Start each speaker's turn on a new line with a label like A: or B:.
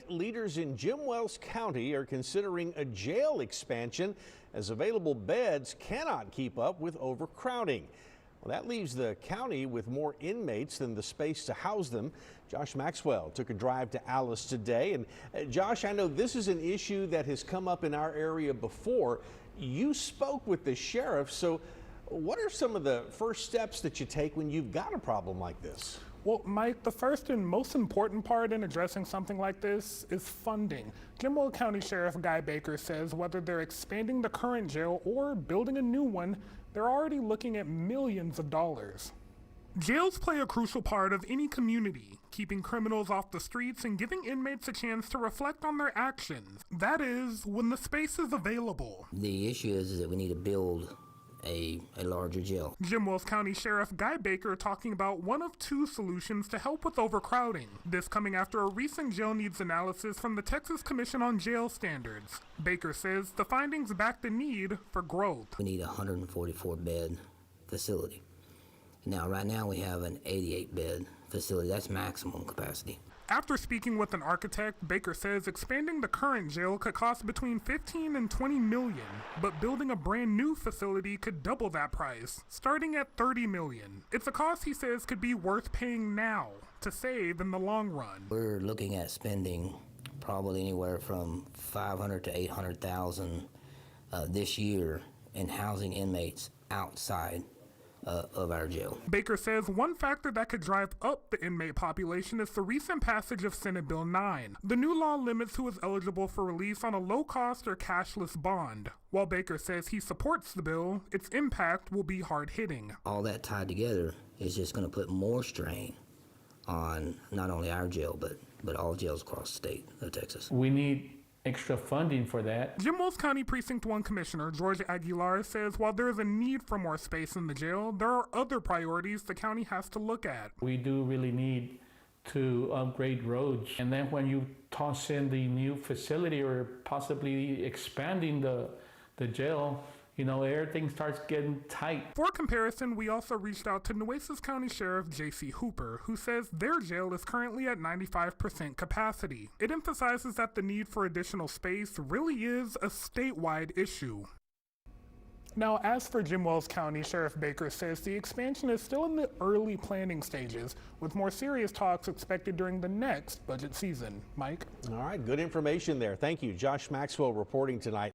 A: Leaders in Jim Wells County are considering a jail expansion as available beds cannot keep up with overcrowding. Well, that leaves the county with more inmates than the space to house them. Josh Maxwell took a drive to Alice today. And Josh, I know this is an issue that has come up in our area before. You spoke with the sheriff, so what are some of the first steps that you take when you've got a problem like this?
B: Well, Mike, the first and most important part in addressing something like this is funding. Jim Wells County Sheriff Guy Baker says whether they're expanding the current jail or building a new one, they're already looking at millions of dollars. Jails play a crucial part of any community, keeping criminals off the streets and giving inmates a chance to reflect on their actions. That is, when the space is available.
C: The issue is that we need to build a larger jail.
B: Jim Wells County Sheriff Guy Baker talking about one of two solutions to help with overcrowding. This coming after a recent jail needs analysis from the Texas Commission on Jail Standards. Baker says the findings back the need for growth.
C: We need a 144-bed facility. Now, right now we have an 88-bed facility. That's maximum capacity.
B: After speaking with an architect, Baker says expanding the current jail could cost between 15 and 20 million, but building a brand new facility could double that price, starting at 30 million. It's a cost he says could be worth paying now to save in the long run.
C: We're looking at spending probably anywhere from 500 to 800,000 this year in housing inmates outside of our jail.
B: Baker says one factor that could drive up the inmate population is the recent passage of Senate Bill 9. The new law limits who is eligible for release on a low-cost or cashless bond. While Baker says he supports the bill, its impact will be hard-hitting.
C: All that tied together is just going to put more strain on not only our jail, but all jails across the state of Texas.
D: We need extra funding for that.
B: Jim Wells County Precinct 1 Commissioner George Aguilar says while there is a need for more space in the jail, there are other priorities the county has to look at.
D: We do really need to upgrade roads. And then when you toss in the new facility or possibly expanding the jail, you know, everything starts getting tight.
B: For comparison, we also reached out to Nueces County Sheriff J.C. Hooper, who says their jail is currently at 95% capacity. It emphasizes that the need for additional space really is a statewide issue. Now, as for Jim Wells County, Sheriff Baker says the expansion is still in the early planning stages, with more serious talks expected during the next budget season. Mike?
A: All right, good information there. Thank you. Josh Maxwell reporting tonight.